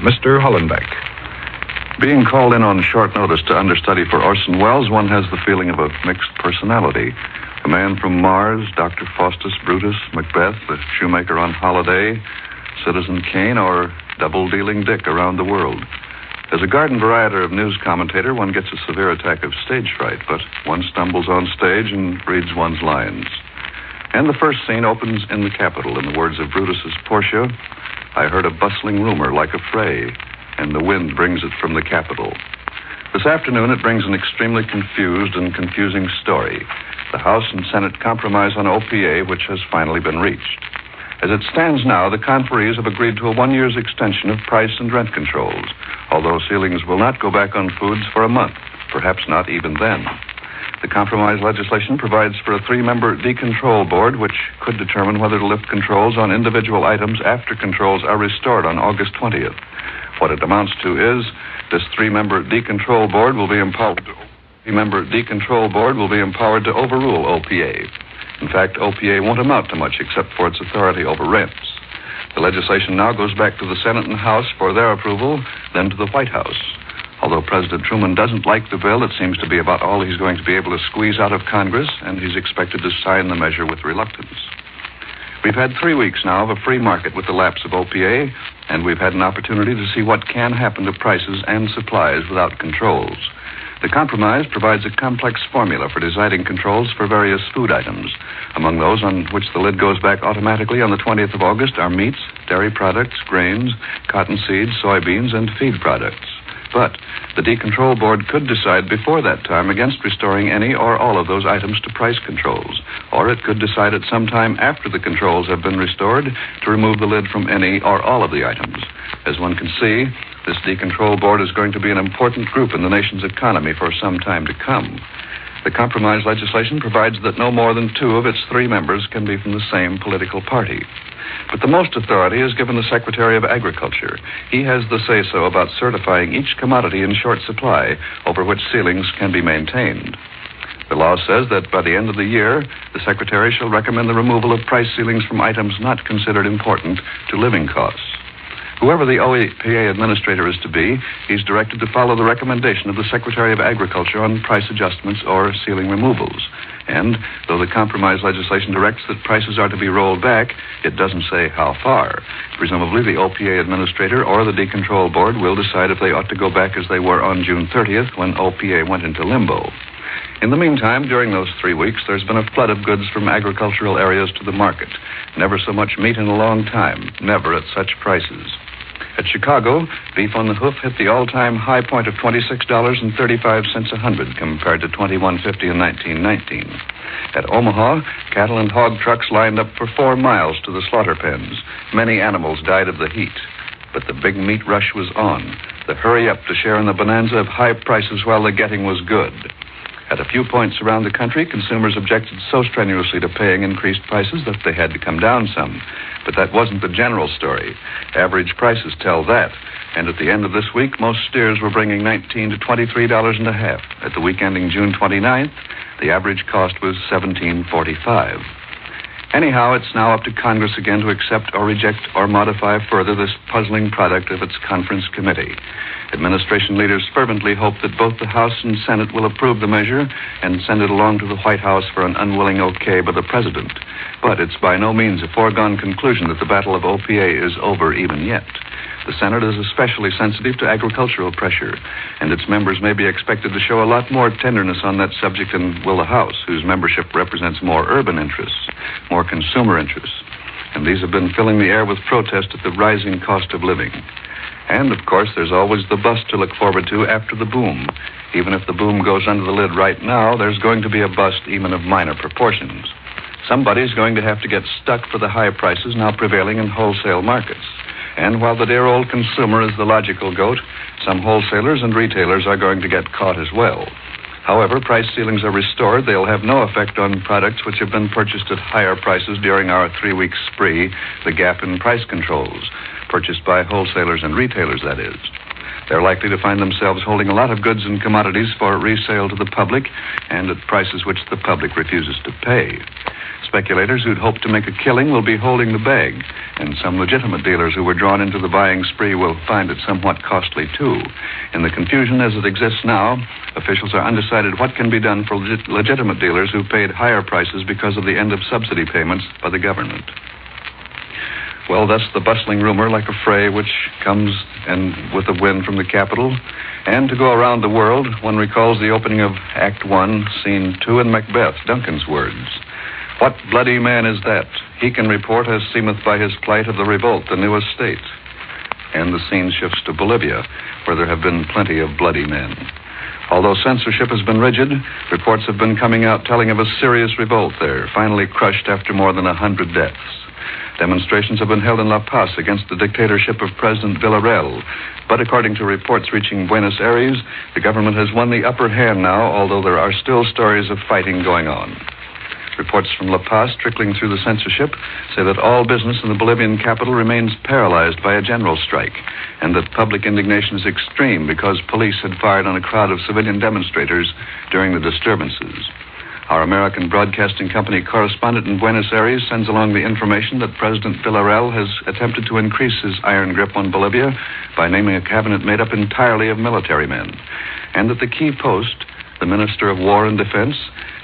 Mr. Hollenbeck. Being called in on short notice to understudy for Orson Welles, one has the feeling of a mixed personality. A man from Mars, Dr. Faustus, Brutus, Macbeth, the shoemaker on holiday, Citizen Kane, or double-dealing Dick around the world. As a garden variety of news commentator, one gets a severe attack of stage fright, but one stumbles on stage and reads one's lines. And the first scene opens in the Capitol. In the words of Brutus's Portia, I heard a bustling rumor like a fray, and the wind brings it from the Capitol. This afternoon, it brings an extremely confused and confusing story. The House and Senate compromise on OPA, which has finally been reached. As it stands now, the conferees have agreed to a 1 year's extension of price and rent controls, although ceilings will not go back on foods for a month, perhaps not even then. The compromise legislation provides for a 3-member decontrol board, which could determine whether to lift controls on individual items after controls are restored on August 20th. What it amounts to is this 3-member decontrol board will be empowered to overrule OPA. In fact, OPA won't amount to much except for its authority over rents. The legislation now goes back to the Senate and House for their approval, then to the White House. Although President Truman doesn't like the bill, it seems to be about all he's going to be able to squeeze out of Congress, and he's expected to sign the measure with reluctance. We've had 3 weeks now of a free market with the lapse of OPA, and we've had an opportunity to see what can happen to prices and supplies without controls. The compromise provides a complex formula for deciding controls for various food items. Among those on which the lid goes back automatically on the 20th of August are meats, dairy products, grains, cottonseed, soybeans, and feed products. But the decontrol board could decide before that time against restoring any or all of those items to price controls, or it could decide at some time after the controls have been restored to remove the lid from any or all of the items. As one can see, this decontrol board is going to be an important group in the nation's economy for some time to come. The compromise legislation provides that no more than 2 of its 3 members can be from the same political party. But the most authority is given the Secretary of Agriculture. He has the say-so about certifying each commodity in short supply over which ceilings can be maintained. The law says that by the end of the year, the Secretary shall recommend the removal of price ceilings from items not considered important to living costs. Whoever the OPA administrator is to be, he's directed to follow the recommendation of the Secretary of Agriculture on price adjustments or ceiling removals. And though the compromise legislation directs that prices are to be rolled back, it doesn't say how far. Presumably, the OPA administrator or the decontrol board will decide if they ought to go back as they were on June 30th when OPA went into limbo. In the meantime, during those 3 weeks, there's been a flood of goods from agricultural areas to the market. Never so much meat in a long time, never at such prices. At Chicago, beef on the hoof hit the all-time high point of $26.35 a hundred compared to $21.50 in 1919. At Omaha, cattle and hog trucks lined up for 4 miles to the slaughter pens. Many animals died of the heat. But the big meat rush was on. The hurry up to share in the bonanza of high prices while the getting was good. At a few points around the country, consumers objected so strenuously to paying increased prices that they had to come down some. But that wasn't the general story. Average prices tell that. And at the end of this week, most steers were bringing $19 to $23 and a half. At the week ending June 29th, the average cost was $17.45. Anyhow, it's now up to Congress again to accept or reject or modify further this puzzling product of its conference committee. Administration leaders fervently hope that both the House and Senate will approve the measure and send it along to the White House for an unwilling okay by the president. But it's by no means a foregone conclusion that the battle of OPA is over even yet. The Senate is especially sensitive to agricultural pressure, and its members may be expected to show a lot more tenderness on that subject than will the House, whose membership represents more urban interests, more consumer interests. And these have been filling the air with protest at the rising cost of living. And, of course, there's always the bust to look forward to after the boom. Even if the boom goes under the lid right now, there's going to be a bust even of minor proportions. Somebody's going to have to get stuck for the high prices now prevailing in wholesale markets. And while the dear old consumer is the logical goat, some wholesalers and retailers are going to get caught as well. However, price ceilings are restored. They'll have no effect on products which have been purchased at higher prices during our 3-week spree, the gap in price controls, purchased by wholesalers and retailers, that is. They're likely to find themselves holding a lot of goods and commodities for resale to the public and at prices which the public refuses to pay. speculators who'd hoped to make a killing will be holding the bag, and some legitimate dealers who were drawn into the buying spree will find it somewhat costly, too. In the confusion as it exists now, officials are undecided what can be done for legitimate dealers who paid higher prices because of the end of subsidy payments by the government. Well, thus the bustling rumor like a fray which comes and with the wind from the capital. And to go around the world, one recalls the opening of Act 1, Scene 2 in Macbeth, Duncan's words. What bloody man is that? He can report as seemeth by his plight of the revolt, the new estate. And the scene shifts to Bolivia, where there have been plenty of bloody men. Although censorship has been rigid, reports have been coming out telling of a serious revolt there, finally crushed after more than 100 deaths. Demonstrations have been held in La Paz against the dictatorship of President Villarreal. But according to reports reaching Buenos Aires, the government has won the upper hand now, although there are still stories of fighting going on. Reports from La Paz trickling through the censorship say that all business in the Bolivian capital remains paralyzed by a general strike, and that public indignation is extreme because police had fired on a crowd of civilian demonstrators during the disturbances. Our American Broadcasting Company correspondent in Buenos Aires sends along the information that President Villarreal has attempted to increase his iron grip on Bolivia by naming a cabinet made up entirely of military men, and that the key post, the Minister of War and Defense,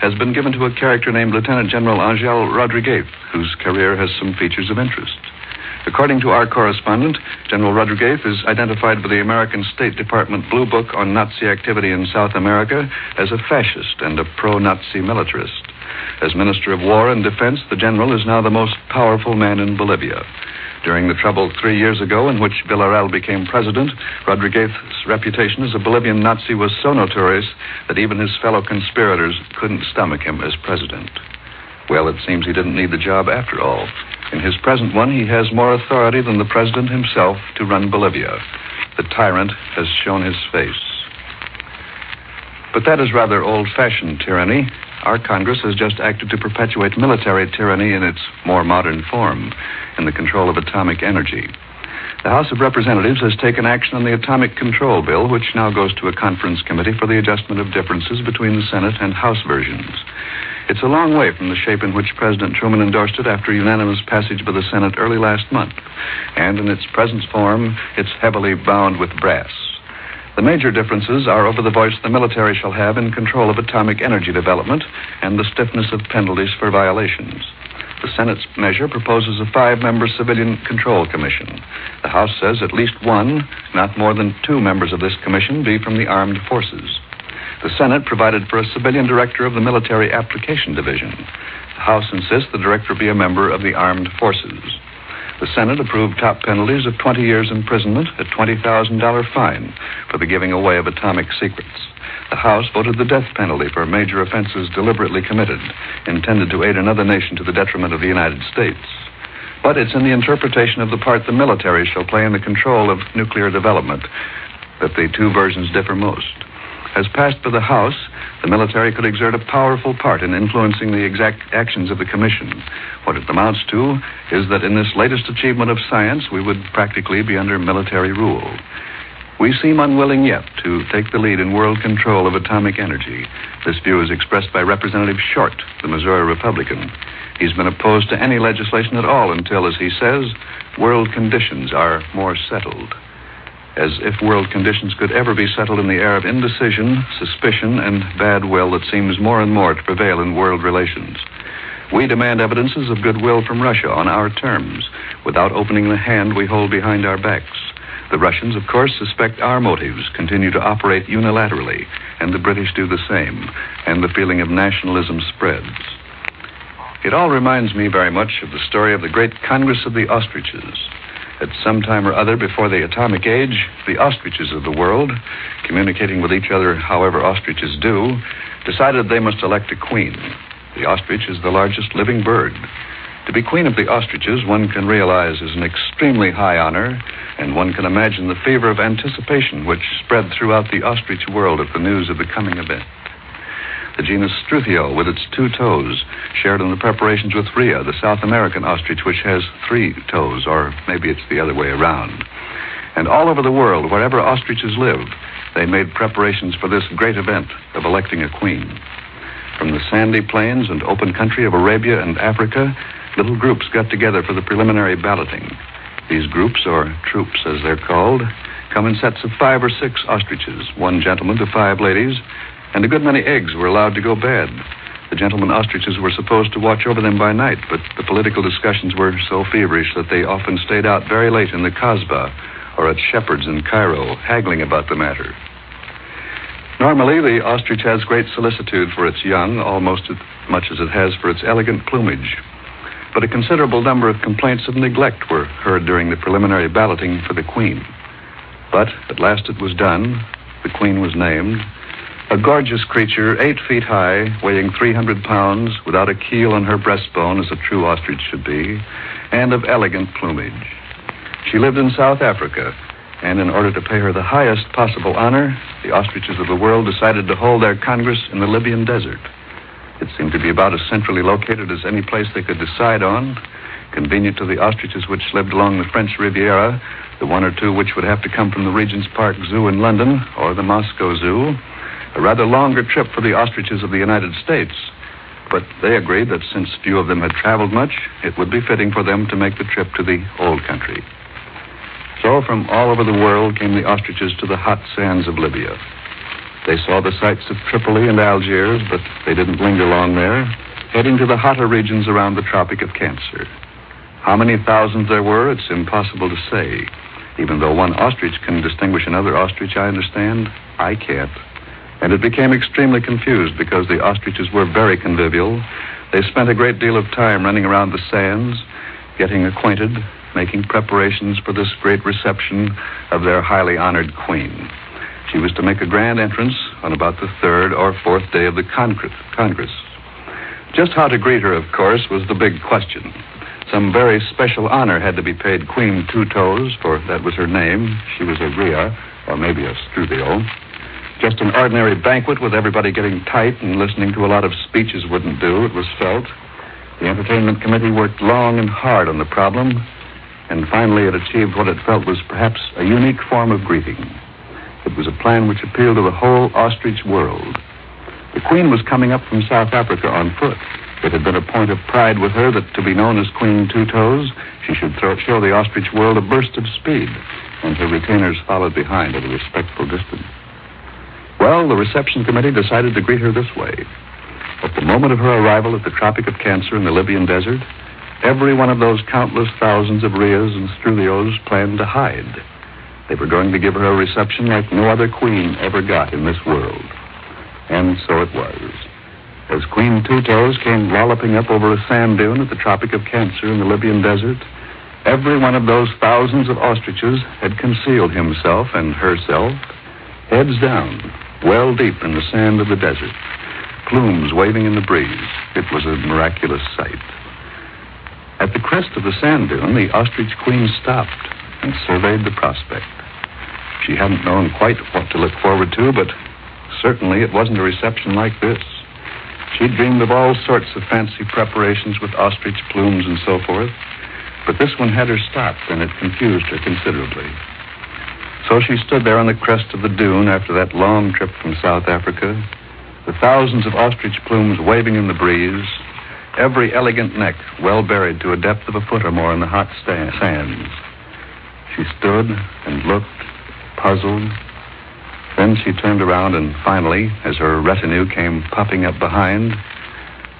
has been given to a character named Lieutenant General Angel Rodriguez, whose career has some features of interest. According to our correspondent, General Rodriguez is identified by the American State Department Blue Book on Nazi activity in South America as a fascist and a pro-Nazi militarist. As Minister of War and Defense, the general is now the most powerful man in Bolivia. During the trouble 3 years ago in which Villarreal became president, Rodriguez's reputation as a Bolivian Nazi was so notorious that even his fellow conspirators couldn't stomach him as president. Well, it seems he didn't need the job after all. In his present one, he has more authority than the president himself to run Bolivia. The tyrant has shown his face. But that is rather old-fashioned tyranny. Our Congress has just acted to perpetuate military tyranny in its more modern form, in the control of atomic energy. The House of Representatives has taken action on the Atomic Control Bill, which now goes to a conference committee for the adjustment of differences between the Senate and House versions. It's a long way from the shape in which President Truman endorsed it after unanimous passage by the Senate early last month. And in its present form, it's heavily bound with brass. The major differences are over the voice the military shall have in control of atomic energy development and the stiffness of penalties for violations. The Senate's measure proposes a 5-member Civilian Control Commission. The House says at least one, not more than 2 members of this commission be from the armed forces. The Senate provided for a civilian director of the Military Application Division. The House insists the director be a member of the armed forces. The Senate approved top penalties of 20 years imprisonment, a $20,000 fine for the giving away of atomic secrets. The House voted the death penalty for major offenses deliberately committed, intended to aid another nation to the detriment of the United States. But it's in the interpretation of the part the military shall play in the control of nuclear development that the 2 versions differ most. As passed by the House, the military could exert a powerful part in influencing the exact actions of the Commission. What it amounts to is that in this latest achievement of science, we would practically be under military rule. We seem unwilling yet to take the lead in world control of atomic energy. This view is expressed by Representative Short, the Missouri Republican. He's been opposed to any legislation at all until, as he says, world conditions are more settled. As if world conditions could ever be settled in the air of indecision, suspicion, and bad will that seems more and more to prevail in world relations. We demand evidences of goodwill from Russia on our terms, without opening the hand we hold behind our backs. The Russians, of course, suspect our motives, continue to operate unilaterally, and the British do the same, and the feeling of nationalism spreads. It all reminds me very much of the story of the great Congress of the Ostriches. At some time or other before the atomic age, the ostriches of the world, communicating with each other however ostriches do, decided they must elect a queen. The ostrich is the largest living bird. To be queen of the ostriches, one can realize, is an extremely high honor, and one can imagine the fever of anticipation which spread throughout the ostrich world at the news of the coming event. The genus Struthio, with its 2 toes, shared in the preparations with Rhea, the South American ostrich, which has 3 toes, or maybe it's the other way around. And all over the world, wherever ostriches lived, they made preparations for this great event of electing a queen. From the sandy plains and open country of Arabia and Africa, little groups got together for the preliminary balloting. These groups, or troops as they're called, come in sets of 5 or 6 ostriches, 1 gentleman to 5 ladies, and a good many eggs were allowed to go bad. The gentlemen ostriches were supposed to watch over them by night, but the political discussions were so feverish that they often stayed out very late in the Kasbah or at Shepherd's in Cairo, haggling about the matter. Normally, the ostrich has great solicitude for its young, almost as much as it has for its elegant plumage. But a considerable number of complaints of neglect were heard during the preliminary balloting for the queen. But at last it was done. The queen was named. A gorgeous creature, 8 feet high, weighing 300 pounds, without a keel on her breastbone as a true ostrich should be, and of elegant plumage. She lived in South Africa, and in order to pay her the highest possible honor, the ostriches of the world decided to hold their congress in the Libyan desert. It seemed to be about as centrally located as any place they could decide on, convenient to the ostriches which lived along the French Riviera, the 1 or 2 which would have to come from the Regent's Park Zoo in London or the Moscow Zoo, a rather longer trip for the ostriches of the United States. But they agreed that since few of them had traveled much, it would be fitting for them to make the trip to the old country. So from all over the world came the ostriches to the hot sands of Libya. They saw the sights of Tripoli and Algiers, but they didn't linger long there, heading to the hotter regions around the Tropic of Cancer. How many thousands there were, it's impossible to say. Even though one ostrich can distinguish another ostrich, I understand, I can't. And it became extremely confused because the ostriches were very convivial. They spent a great deal of time running around the sands, getting acquainted, making preparations for this great reception of their highly honored queen. She was to make a grand entrance on about the 3rd or 4th day of the Congress. Just how to greet her, of course, was the big question. Some very special honor had to be paid Queen Two Toes, for that was her name. She was a Rhea, or maybe a Strudel. Just an ordinary banquet with everybody getting tight and listening to a lot of speeches wouldn't do, it was felt. The entertainment committee worked long and hard on the problem, and finally it achieved what it felt was perhaps a unique form of greeting. It was a plan which appealed to the whole ostrich world. The queen was coming up from South Africa on foot. It had been a point of pride with her that to be known as Queen Two Toes, she should show the ostrich world a burst of speed, and her retainers followed behind at a respectful distance. Well, the reception committee decided to greet her this way. At the moment of her arrival at the Tropic of Cancer in the Libyan desert, every one of those countless thousands of Rheas and Strulios planned to hide. They were going to give her a reception like no other queen ever got in this world. And so it was. As Queen Two Toes came lolloping up over a sand dune at the Tropic of Cancer in the Libyan desert, every one of those thousands of ostriches had concealed himself and herself, heads down, well deep in the sand of the desert, plumes waving in the breeze. It was a miraculous sight. At the crest of the sand dune, the ostrich queen stopped and surveyed the prospect. She hadn't known quite what to look forward to, but certainly it wasn't a reception like this. She'd dreamed of all sorts of fancy preparations with ostrich plumes and so forth, but this one had her stopped, and it confused her considerably. So she stood there on the crest of the dune after that long trip from South Africa, the thousands of ostrich plumes waving in the breeze, every elegant neck well buried to a depth of a foot or more in the hot sands. She stood and looked, puzzled. Then she turned around and finally, as her retinue came popping up behind,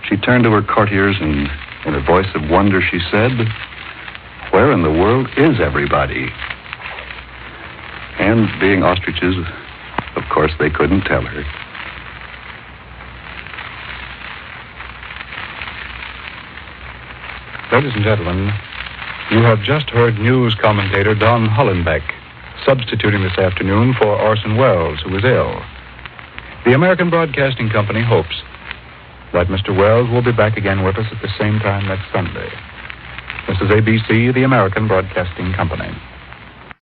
she turned to her courtiers and in a voice of wonder she said, "Where in the world is everybody?" And being ostriches, of course they couldn't tell her. Ladies and gentlemen, you have just heard news commentator Don Hollenbeck substituting this afternoon for Orson Welles, who is ill. The American Broadcasting Company hopes that Mr. Welles will be back again with us at the same time next Sunday. This is ABC, the American Broadcasting Company.